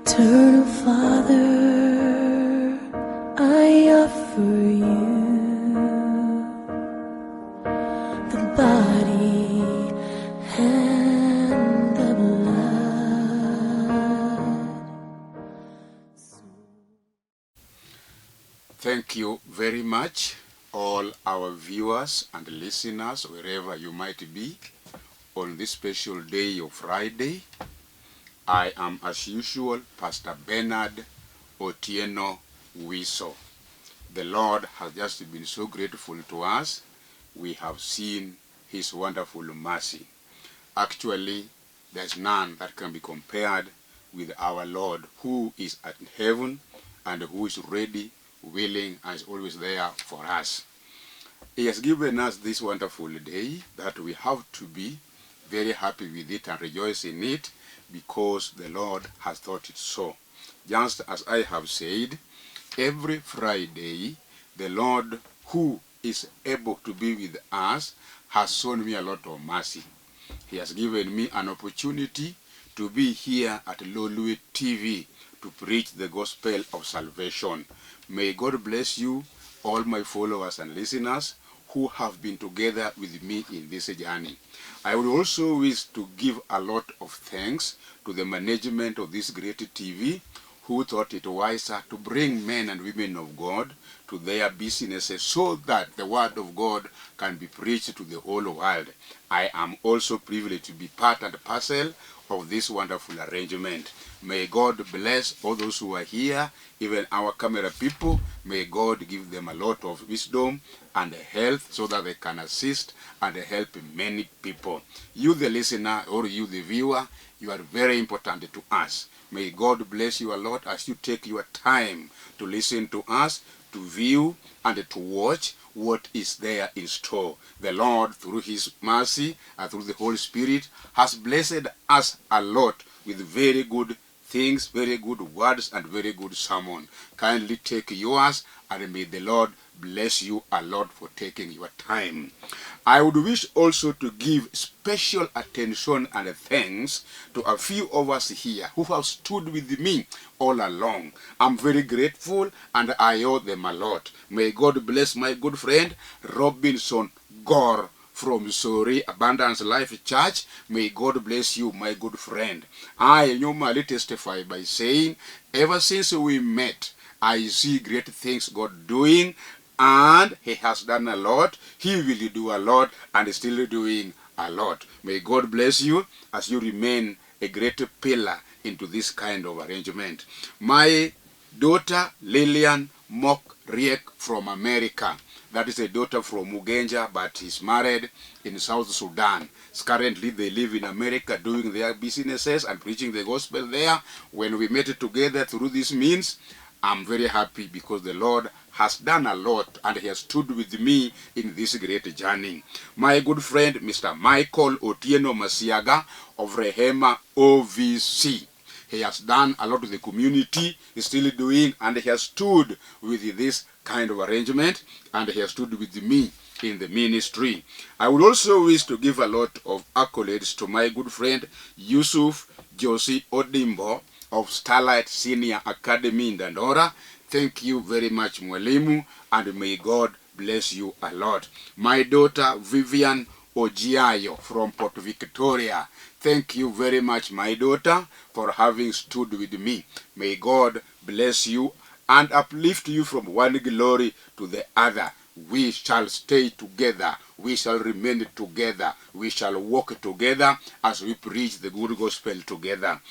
Eternal Father, I offer you the body and the blood. Thank you very much, all our viewers and listeners, wherever you might be, on this special day of Friday. I am, as usual, Pastor Bernard Otieno Wiso. The Lord has just been so grateful to us. We have seen His wonderful mercy. Actually, there's none that can be compared with our Lord, who is at heaven and who is ready, willing, and is always there for us. He has given us this wonderful day that we have to be very happy with it and rejoice in it, because the Lord has thought it so. Just as I have said, every Friday, the Lord, who is able to be with us, has shown me a lot of mercy. He has given me an opportunity to be here at Lolue TV to preach the gospel of salvation. May God bless you, all my followers and listeners who have been together with me in this journey. I would also wish to give a lot of thanks to the management of this great TV, who thought it wiser to bring men and women of God to their businesses so that the word of God can be preached to the whole world. I am also privileged to be part and parcel of this wonderful arrangement. May God bless all those who are here, even our camera people. May God give them a lot of wisdom and health so that they can assist and help many people. You the listener or you the viewer, you are very important to us. May God bless you a lot as you take your time to listen to us, to view and to watch what is there in store. The Lord, through His mercy and through the Holy Spirit, has blessed us a lot with very good things, very good words, and very good sermon. Kindly take yours, and may the Lord bless you a lot for taking your time. I would wish also to give special attention and thanks to a few of us here who have stood with me all along. I'm very grateful and I owe them a lot. May God bless my good friend Robinson Gore from Sori Abundance Life Church. May God bless you, my good friend. I normally testify by saying, ever since we met, I see great things God doing, and He has done a lot. He will do a lot and is still doing a lot. May God bless you as you remain a great pillar into this kind of arrangement. My daughter Lillian Mok Riek from America. That is a daughter from Mugenja, but he's married in South Sudan. Currently, they live in America doing their businesses and preaching the gospel there. When we met together through this means, I'm very happy because the Lord has done a lot and He has stood with me in this great journey. My good friend, Mr. Michael Otieno Masiaga of Rehema OVC. He has done a lot with the community, he's still doing, and he has stood with this kind of arrangement, and he has stood with me in the ministry. I would also wish to give a lot of accolades to my good friend Yusuf Josie Odimbo of Starlight Senior Academy in Dandora. Thank you very much, Mwalimu, and may God bless you a lot. My daughter Vivian Ojiayo from Port Victoria. Thank you very much, my daughter, for having stood with me. May God bless you and uplift you from one glory to the other. We shall stay together. We shall remain together. We shall walk together as we preach the good gospel together.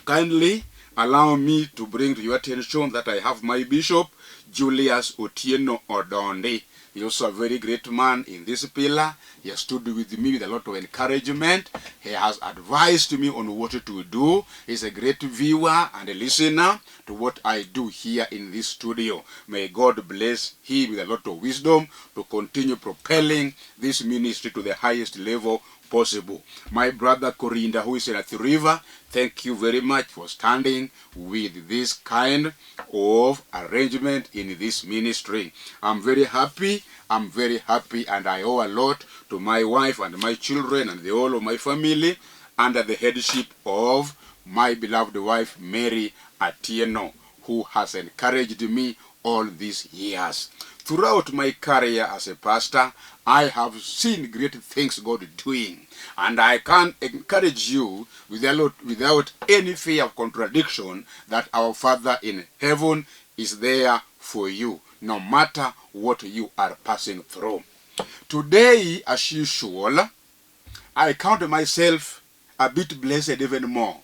Kindly allow me to bring to your attention that I have my bishop, Julius Otieno Odonde. He is also a very great man in this pillar. He has stood with me with a lot of encouragement. He has advised me on what to do. He's a great viewer and a listener to what I do here in this studio. May God bless him with a lot of wisdom to continue propelling this ministry to the highest level possible. My brother Corinda, who is in Athi River, thank you very much for standing with this kind of arrangement in this ministry. I'm very happy, and I owe a lot to my wife and my children and the whole of my family under the headship of my beloved wife, Mary Atieno, who has encouraged me all these years. Throughout my career as a pastor, I have seen great things God doing. And I can encourage you without any fear of contradiction that our Father in heaven is there for you, no matter what you are passing through. Today, as usual, I count myself a bit blessed even more,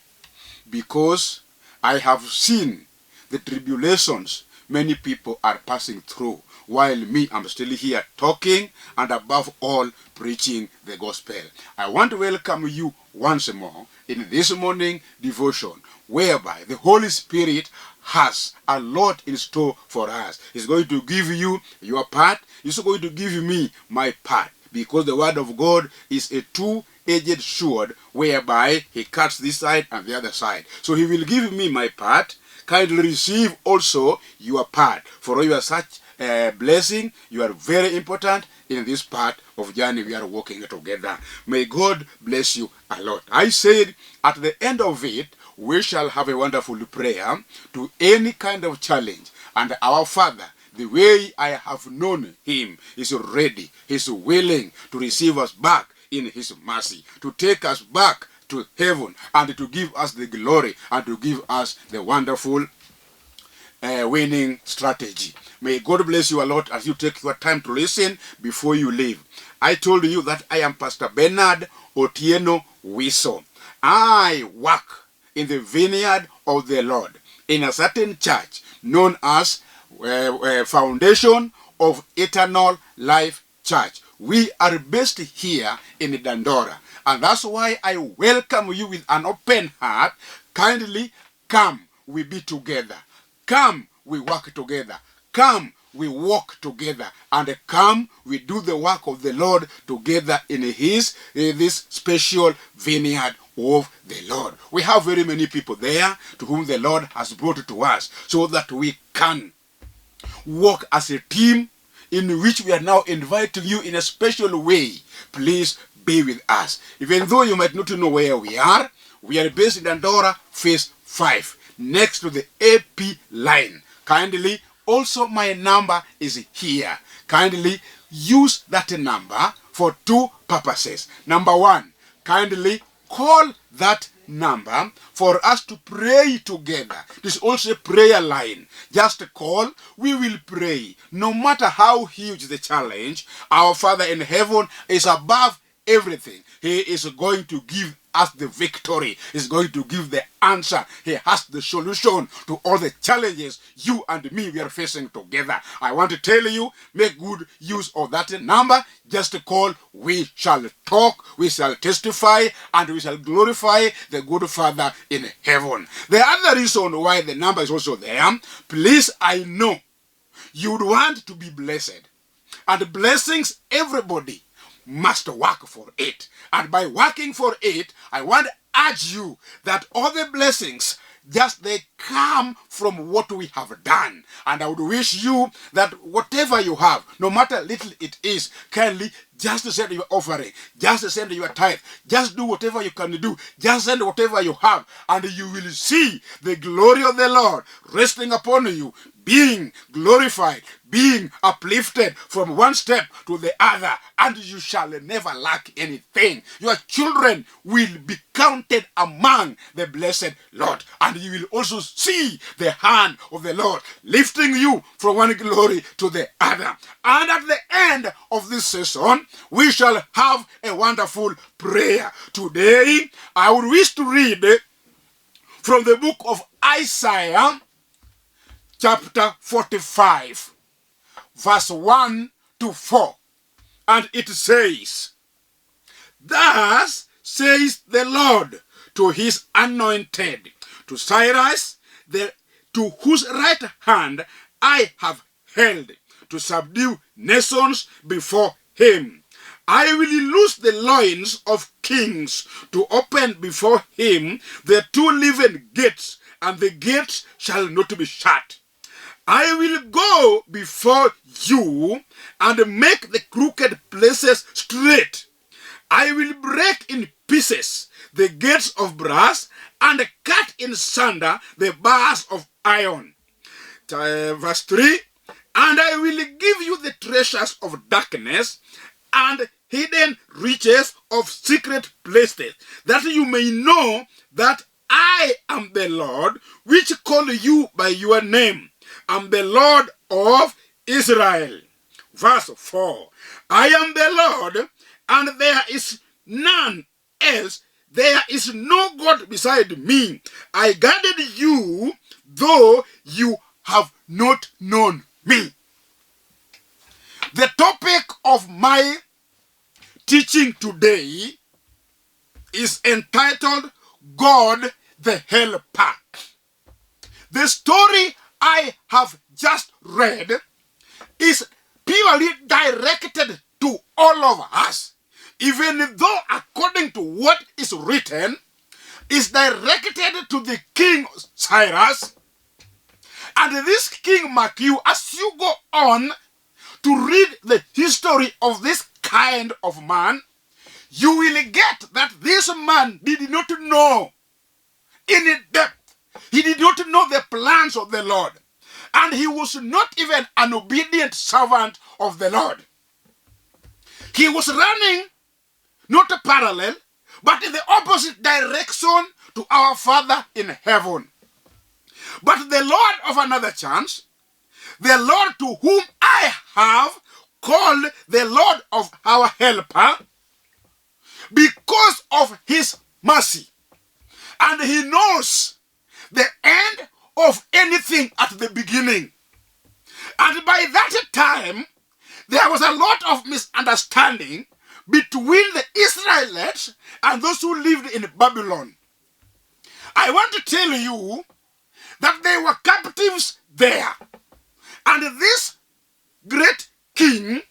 because I have seen the tribulations many people are passing through, while me, I'm still here talking, and above all, preaching the gospel. I want to welcome you once more in this morning devotion, whereby the Holy Spirit has a lot in store for us. He's going to give you your part. He's going to give me my part, because the word of God is a two-edged sword, whereby he cuts this side and the other side. So he will give me my part. Kindly receive also your part. For you are such a blessing. You are very important in this part of journey we are walking together. May God bless you a lot. I said at the end of it, we shall have a wonderful prayer to any kind of challenge. And our Father, the way I have known him, is ready. He's willing to receive us back in his mercy, to take us back to heaven, and to give us the glory, and to give us the wonderful winning strategy. May God bless you a lot as you take your time to listen before you leave. I told you that I am Pastor Bernard Otieno Wiso. I work in the vineyard of the Lord in a certain church known as Foundation of Eternal Life Church. We are based here in Dandora, and that's why I welcome you with an open heart. Kindly come, we be together. Come, we work together. Come, we walk together. And come, we do the work of the Lord together in this special vineyard of the Lord. We have very many people there to whom the Lord has brought to us, so that we can work as a team, in which we are now inviting you in a special way. Please be with us. Even though you might not know where we are based in Dandora, phase 5, next to the AP line. Kindly, also my number is here. Kindly use that number for two purposes. Number one, kindly call that number for us to pray together. This is also a prayer line. Just call, we will pray. No matter how huge the challenge, our Father in heaven is above everything. He is going to give us the victory. He's going to give the answer. He has the solution to all the challenges you and me we are facing together. I want to tell you, make good use of that number. Just call, we shall talk, we shall testify, and we shall glorify the good Father in heaven. The other reason why the number is also there, please, I know you'd want to be blessed. And blessings, everybody must work for it. And by working for it, I want to urge you that all the blessings, just they come from what we have done. And I would wish you that whatever you have, no matter little it is, kindly just send your offering, just send your tithe, just do whatever you can do, just send whatever you have, and you will see the glory of the Lord resting upon you, being glorified, being uplifted from one step to the other, and you shall never lack anything. Your children will be counted among the blessed Lord, and you will also see the hand of the Lord lifting you from one glory to the other. And at the end of this session, we shall have a wonderful prayer. Today, I would wish to read from the book of Isaiah, chapter 45, verse 1 to 4. And it says, "Thus says the Lord to his anointed, to Cyrus, to whose right hand I have held, to subdue nations before him. I will loose the loins of kings, to open before him the two living gates, and the gates shall not be shut. I will go before you and make the crooked places straight. I will break in pieces the gates of brass and cut in sunder the bars of iron. Verse 3, and I will give you the treasures of darkness and hidden riches of secret places, that you may know that I am the Lord, which call you by your name. I'm the Lord of Israel. Verse 4, I am the Lord, and there is none else. There is no God beside me. I guarded you, though you have not known me. The topic of my teaching today is entitled God the Helper. The story I have just read is purely directed to all of us, even though according to what is written, is directed to the king Cyrus. And this king mark you, as you go on to read the history of this kind of man, you will get that this man did not know in depth. He did not know the plans of the Lord. And he was not even an obedient servant of the Lord. He was running not a parallel, but in the opposite direction to our Father in heaven. But the Lord of another chance, the Lord to whom I have called the Lord of our helper, because of his mercy, and he knows the end of anything at the beginning. And by that time, there was a lot of misunderstanding between the Israelites and those who lived in Babylon. I want to tell you that they were captives there. And this great king,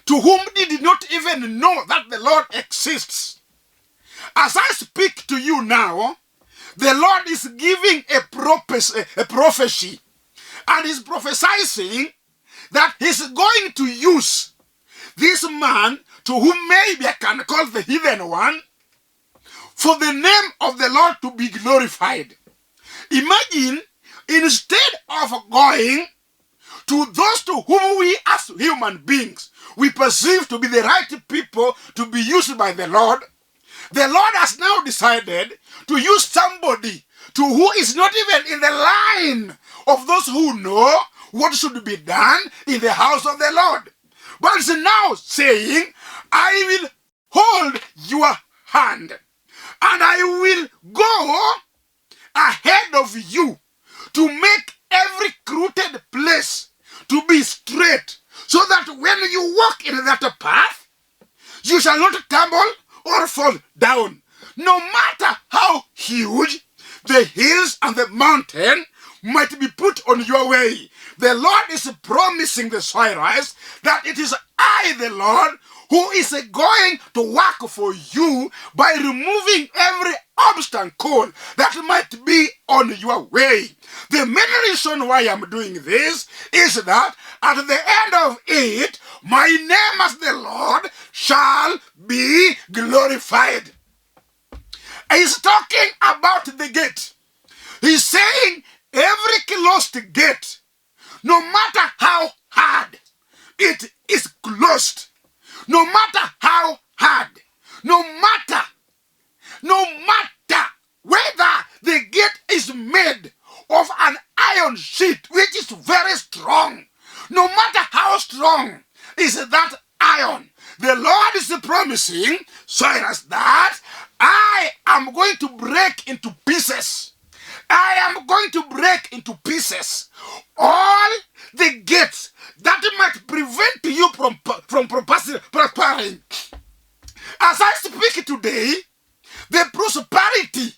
to whom did not even know that the Lord exists, as I speak to you now, the Lord is giving a prophecy, and is prophesying that he's going to use this man, to whom maybe I can call the heathen one, for the name of the Lord to be glorified. Imagine, instead of going to those to whom we as human beings, we perceive to be the right people to be used by the Lord has now decided to use somebody to who is not even in the line of those who know what should be done in the house of the Lord. But is now saying, I will hold your hand, and I will go ahead of you to make every crooked place to be straight, so that when you walk in that path, you shall not stumble or fall down. No matter how huge the hills and the mountain might be put on your way, the Lord is promising the Cyrus that it is I, the Lord, who is going to work for you by removing every obstacle that might be on your way. The main reason why I'm doing this is that at the end of it, my name as the Lord shall be glorified. He's talking about the gate. He's saying every closed gate, no matter how hard it is closed, no matter how hard, no matter whether the gate is made of an iron sheet which is very strong, no matter how strong is that iron, the Lord is promising Cyrus that I am going to break into pieces. I am going to break into pieces all the gates that might prevent you from prospering. As I speak today, the prosperity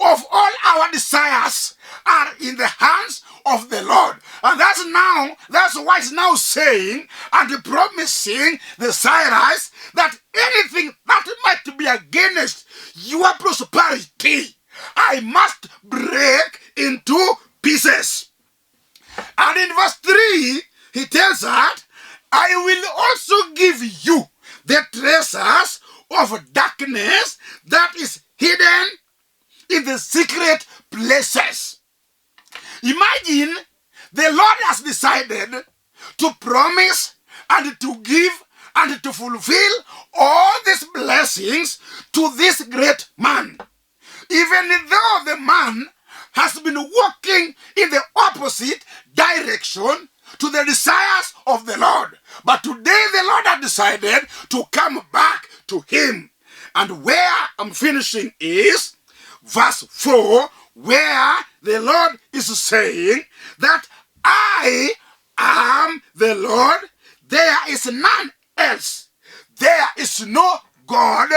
of all our desires are in the hands of the Lord. And that's why it's now saying and promising the Cyrus that anything that might be against your prosperity, I must break into pieces. And in verse 3, he tells us, I will also give you the treasures of darkness that is hidden in the secret places. Imagine the Lord has decided to promise and to give and to fulfill all these blessings to this great man. Even though the man has been walking in the opposite direction to the desires of the Lord. But today the Lord has decided to come back to him. And where I'm finishing is verse 4, where the Lord is saying that I am the Lord, there is none else. There is no God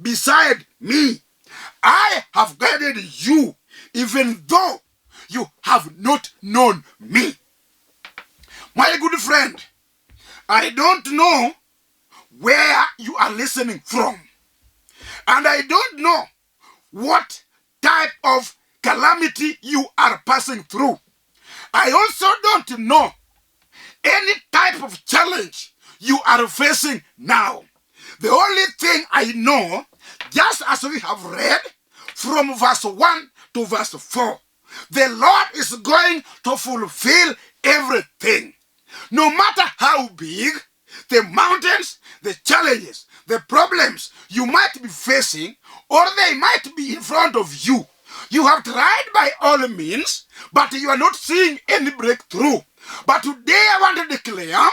beside me. I have guided you, even though you have not known me. My good friend, I don't know where you are listening from. And I don't know what type of calamity you are passing through. I also don't know any type of challenge you are facing now. The only thing I know, just as we have read from verse 1 to verse 4, the Lord is going to fulfill everything. No matter how big the mountains, the challenges, the problems you might be facing, or they might be in front of you. You have tried by all means, but you are not seeing any breakthrough. But today I want to declare,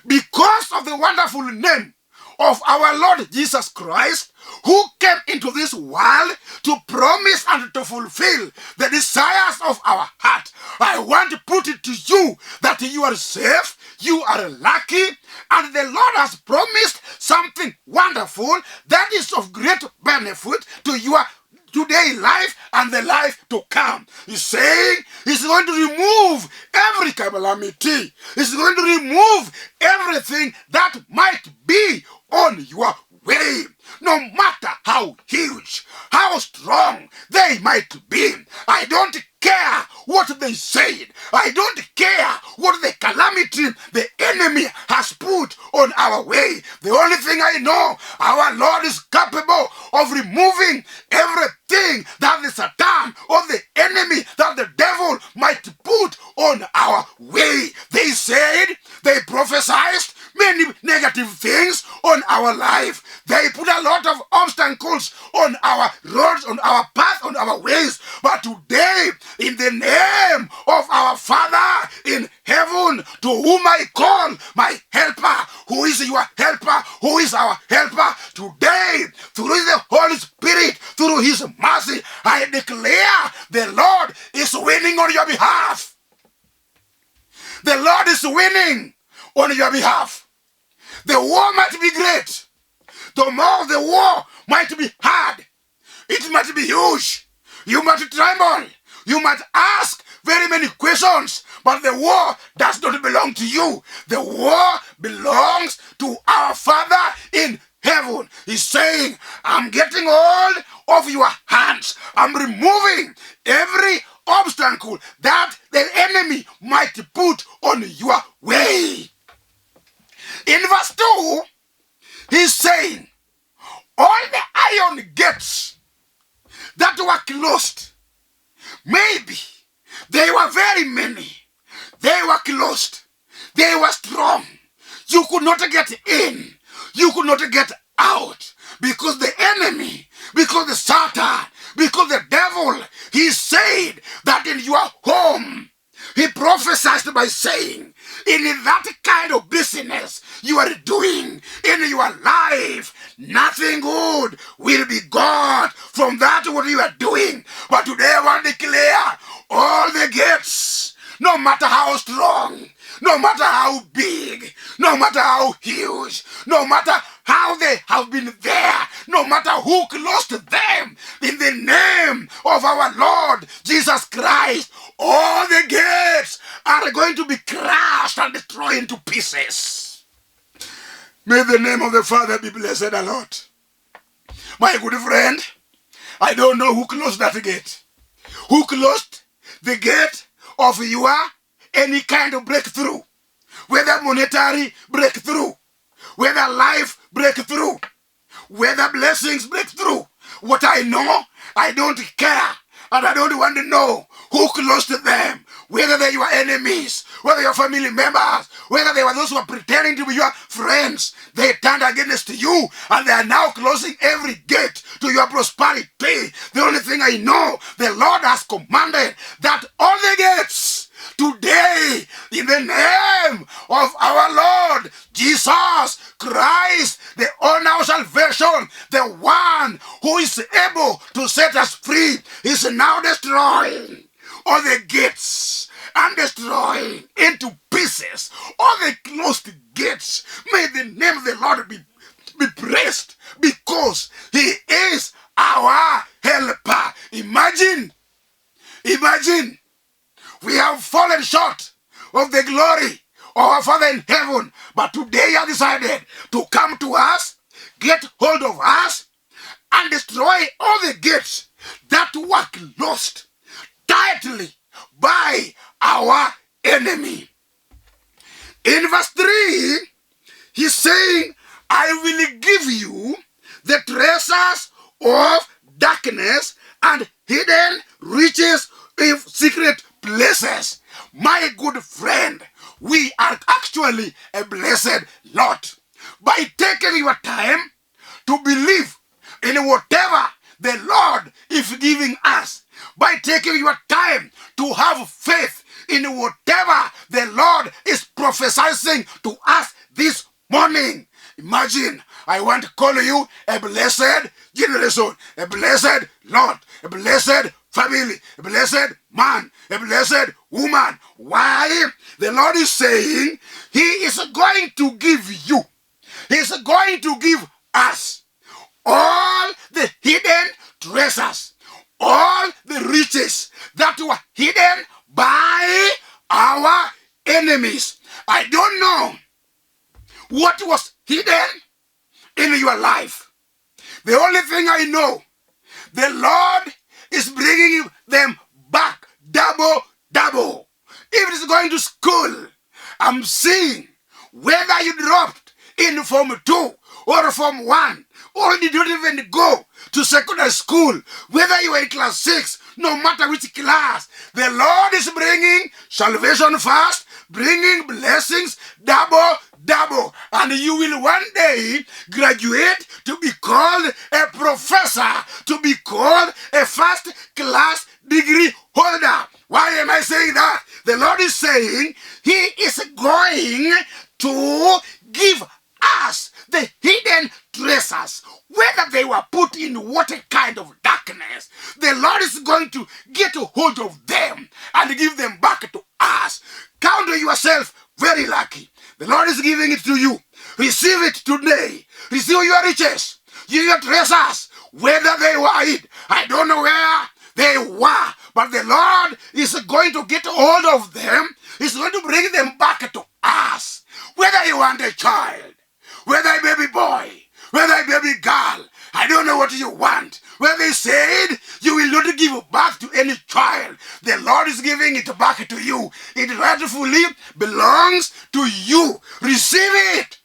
because of the wonderful name of our Lord Jesus Christ, who came into this world to promise and to fulfill the desires of our heart, I want to put it to you that you are safe, you are lucky, and the Lord has promised something wonderful that is of great benefit to your today life and the life to come. He's saying he's going to remove every calamity. He's going to remove everything that might be on your way. No matter how huge, how strong they might be. I don't care what they said. I don't care what the calamity the enemy has put on our way. The only thing I know, our Lord is capable of removing everything that the Satan or the enemy, that the devil might put on our way. They said, they prophesied many negative things on our life. They put a lot of obstacles on our roads, on our path, on our ways. But today, in the name of our Father in heaven, to whom I call my helper, who is your helper, who is our helper, today, through the Holy Spirit, through his mercy, I declare the Lord is winning on your behalf. The Lord is winning on your behalf. The war might be great. The more the war might be hard. It might be huge. You might tremble. You might ask very many questions. But the war does not belong to you. The war belongs to our Father in heaven. He's saying, I'm getting hold of your hands. I'm removing every obstacle that the enemy might put on your way. In verse 2, he's saying, all the iron gates that were closed, maybe they were very many. They were closed. They were strong. You could not get in. You could not get out. Because the enemy, because the Satan, because the devil, he said that in your home, he prophesied by saying, in that kind of business you are doing in your life, nothing good will be got from that what you are doing. But today I want to declare all the gates, no matter how strong, no matter how big, no matter how huge, no matter how they have been there, no matter who closed them, in the name of our Lord Jesus Christ, all the gates are going to be crushed and destroyed into pieces. May the name of the Father be blessed a lot. My good friend, I don't know who closed that gate. Who closed the gate of your any kind of breakthrough, whether monetary breakthrough, whether life breakthrough, whether blessings breakthrough, what I know, I don't care. And I don't want to know who close to them, whether they were enemies, whether your family members, whether they were those who are pretending to be your friends. They turned against you, and they are now closing every gate to your prosperity. The only thing I know, the Lord has commanded that all the gates today, in the name of our Lord Jesus Christ, the owner of salvation, the one who is able to set us free, is now destroying all the gates and destroying into pieces all the closed gates. May the name of the Lord be praised, because he is our helper. Imagine, we have fallen short of the glory of our Father in heaven, but today he has decided to come to us, get hold of us, and destroy all the gates that were closed tightly by our enemy. In verse 3, he's saying, I will give you the treasures of darkness and hidden riches in secret places. My good friend, we are actually a blessed lot. By taking your time to believe in whatever the Lord is giving us, by taking your time to have faith in whatever the Lord is prophesying to us this morning. Imagine, I want to call you a blessed generation, a blessed Lord, a blessed family, a blessed man, a blessed woman. Why? The Lord is saying he is going to give you, he is going to give us all the hidden treasures, all the riches that were hidden by our enemies. I don't know what was hidden in your life. The only thing I know, the Lord is bringing them back double. If it is going to school, I'm seeing whether you dropped in Form 2 or Form 1, or you don't even go to secondary school, whether you are in class 6, no matter which class, the Lord is bringing salvation first, bringing blessings double, and you will one day graduate to be called a professor, to be called a first class degree holder. Why am I saying that? The Lord is saying he is going to give us the hidden treasures, whether they were put in what kind of darkness. The Lord is going to get a hold of them and give them back to us. Count yourself very lucky. The Lord is giving it to you. Receive it today. Receive your riches, your treasures, whether they were hid. I don't know where they were, but the Lord is going to get hold of them. He's going to bring them back to us. Whether you want a child, whether a baby boy, whether a baby girl, I don't know what you want. Where they said you will not give back to any child, the Lord is giving it back to you. It rightfully belongs to you. Receive it.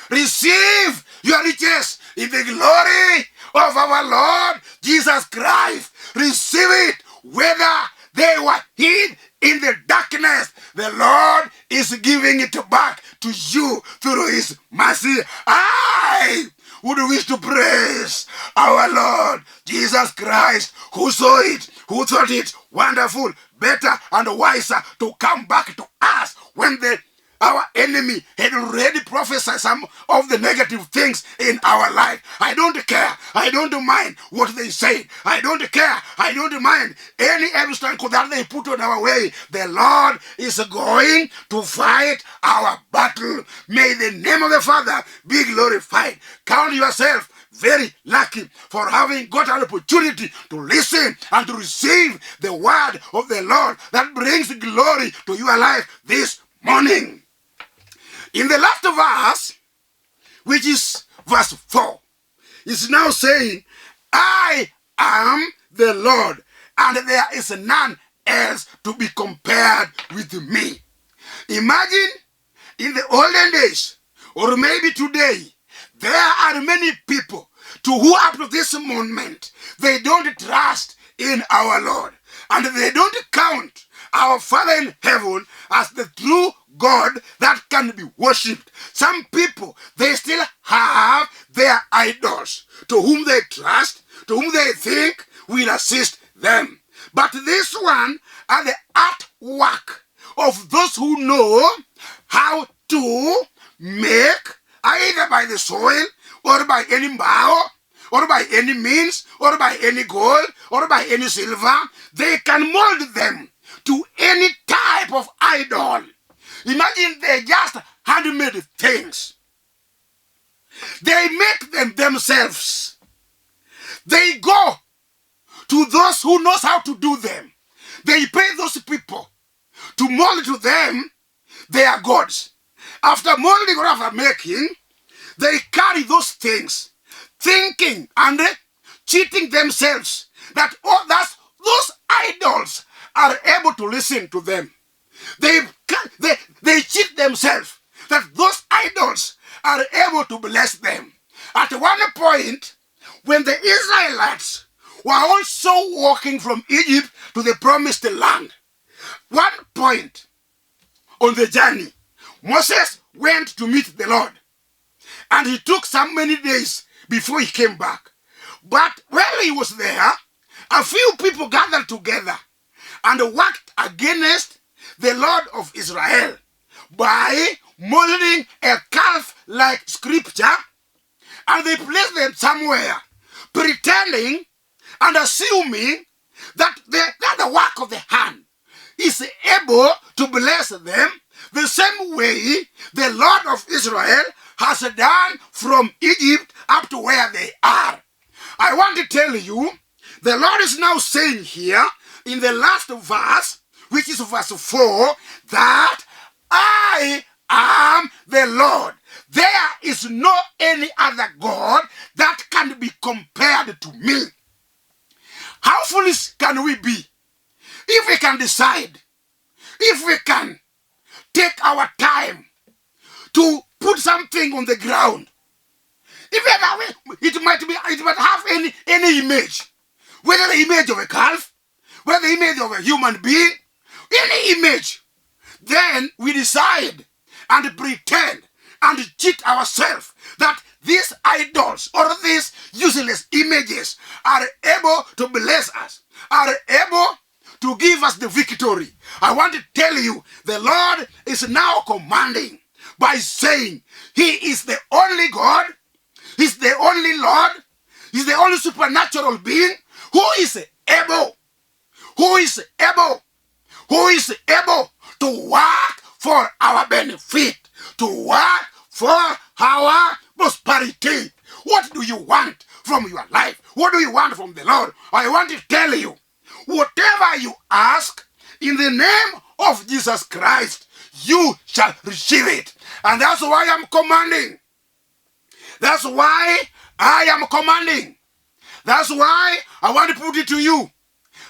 Receive your riches in the glory of our Lord Jesus Christ. Receive it, whether they were hid in the darkness. The Lord is giving it back to you through his mercy. I would wish to praise our Lord Jesus Christ, who saw it, who thought it wonderful, better and wiser to come back to us when our enemy had already prophesied some of the negative things in our life. I don't care. I don't mind what they say. I don't care. I don't mind any obstacle that they put on our way. The Lord is going to fight our battle. May the name of the Father be glorified. Count yourself very lucky for having got an opportunity to listen and to receive the word of the Lord that brings glory to your life this morning. In the last verse, which is verse 4, is now saying, I am the Lord, and there is none else to be compared with me. Imagine in the olden days, or maybe today, there are many people to who up to this moment, they don't trust in our Lord. And they don't count our Father in heaven as the true God that can be worshipped. Some people, they still have their idols to whom they trust, to whom they think will assist them. But this one are the artwork of those who know how to make, either by the soil or by any bow, or by any means, or by any gold, or by any silver. They can mold them to any type of idol. Imagine they just handmade things. They make them themselves. They go to those who knows how to do them. They pay those people to mold to them their gods. After molding or after making, they carry those things, thinking and cheating themselves that those idols are able to listen to them. They cheat themselves that those idols are able to bless them. At one point, when the Israelites were also walking from Egypt to the promised land, one point on the journey, Moses went to meet the Lord. And he took so many days before he came back. But while he was there, a few people gathered together and worked against the Lord of Israel by molding a calf-like scripture, and they placed them somewhere, pretending and assuming that the work of the hand is able to bless them the same way the Lord of Israel has done from Egypt up to where they are. I want to tell you, the Lord is now saying here in the last verse, which is verse 4, that I am the Lord. There is no any other God that can be compared to me. How foolish can we be if we can decide, if we can take our time to put something on the ground? It might have any image, whether the image of a calf, whether the image of a human being, any image. Then we decide and pretend and cheat ourselves that these idols or these useless images are able to bless us, are able to give us the victory. I want to tell you, the Lord is now commanding by saying He is the only God, He's the only Lord, He's the only supernatural being who is able to work for our benefit, to work for our prosperity. What do you want from your life? What do you want from the Lord? I want to tell you, whatever you ask in the name of Jesus Christ, you shall receive it. And that's why I'm commanding. That's why I am commanding. That's why I want to put it to you.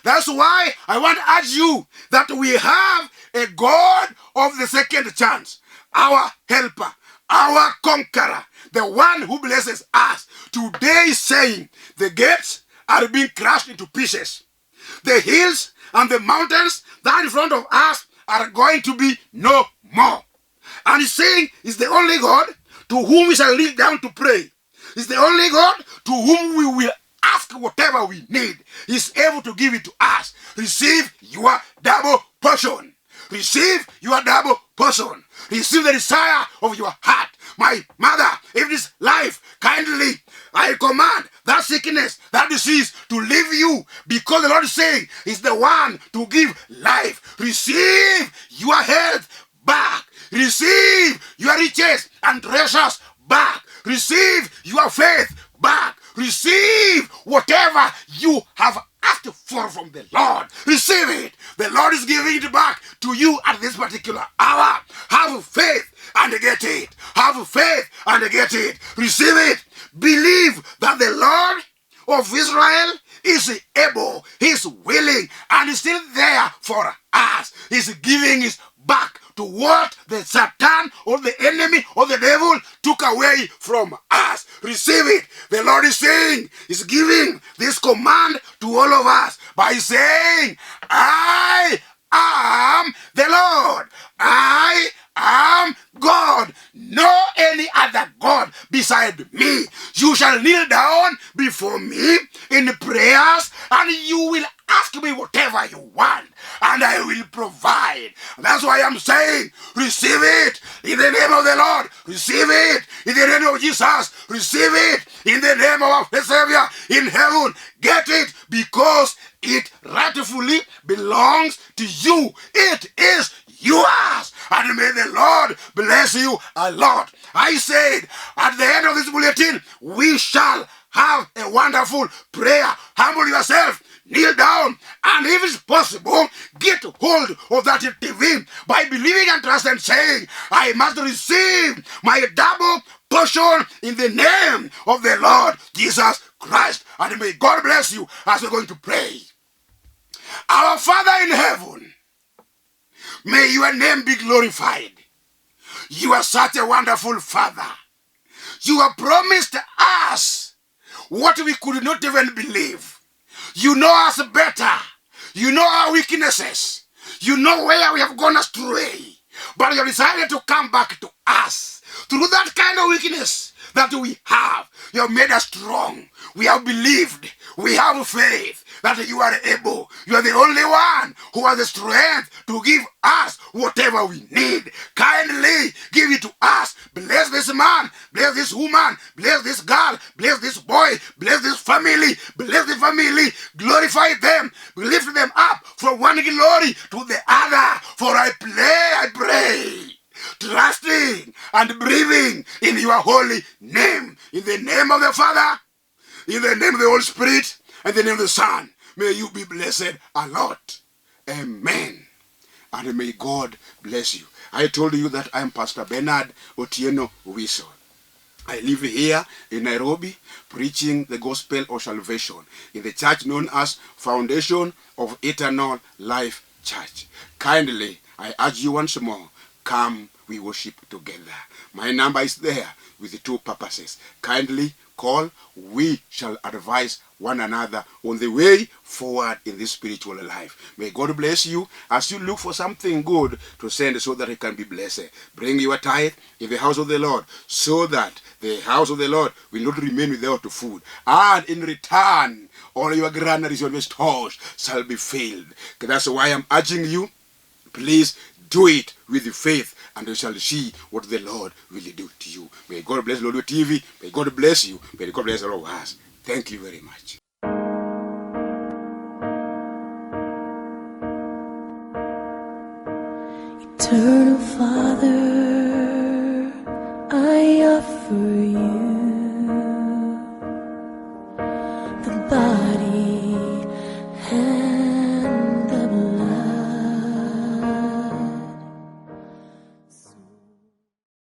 That's why I want to urge you that we have a God of the second chance, our helper, our conqueror, the one who blesses us. Today is saying the gates are being crushed into pieces. The hills and the mountains that are in front of us are going to be no more. And he's saying he's the only God to whom we shall kneel down to pray. He's the only God to whom we will ask whatever we need. He's able to give it to us. Receive your double portion. Receive your double portion. Receive the desire of your heart. My mother, if this life, kindly, I command that sickness, that disease to leave you, because the Lord is saying He's the one to give life. Receive your health back. Receive your riches and treasures back. Receive your faith back. Receive whatever you have asked for from the Lord. Receive it. The Lord is giving it back to you at this particular hour. Have faith and get it. Have faith and get it. Receive it. Believe that the Lord of Israel is able, He's willing, and He's still there for us. He's giving His back to what the Satan or the enemy or the devil took away from us. Receive it. The Lord is saying, is giving this command to all of us by saying, I am the Lord. I am God. No any other God beside me. You shall kneel down before me in prayers, and you will ask me whatever you want, and I will provide. That's why I'm saying, receive it in the name of the Lord. Receive it in the name of Jesus. Receive it in the name of our Savior in heaven. Get it because it rightfully belongs to you. It is yours. And may the Lord bless you a lot. I said at the end of this bulletin, we shall have a wonderful prayer. Humble yourself, kneel down, and if it's possible, get hold of that TV by believing and trusting and saying, I must receive my double portion in the name of the Lord Jesus Christ. And may God bless you as we're going to pray. Our Father in heaven, may your name be glorified. You are such a wonderful Father. You have promised us what we could not even believe. You know us better. You know our weaknesses. You know where we have gone astray. But you have decided to come back to us. Through that kind of weakness that we have, you have made us strong. We have believed. We have faith that you are able. You are the only one who has the strength to give us whatever we need. Kindly give it to us. Bless this man. Bless this woman. Bless this girl. Bless this boy. Bless this family. Bless the family. Glorify them. Lift them up from one glory to the other. For I pray, trusting and believing in your holy name. In the name of the Father, in the name of the Holy Spirit, and in the name of the Son, may you be blessed a lot. Amen. And may God bless you. I told you that I am Pastor Bernard Otieno Wiso. I live here in Nairobi, preaching the gospel of salvation in the church known as Foundation of Eternal Life Church. Kindly, I urge you once more, come, we worship together. My number is there with the two purposes. Kindly call. We shall advise one another on the way forward in this spiritual life. May God bless you as you look for something good to send so that it can be blessed. Bring your tithe in the house of the Lord so that the house of the Lord will not remain without food. And in return, all your granaries, your stores shall be filled. That's why I'm urging you, please do it with faith, and you shall see what the Lord will do to you. May God bless Lolo TV. May God bless you. May God bless all of us. Thank you very much. Eternal Father, I offer you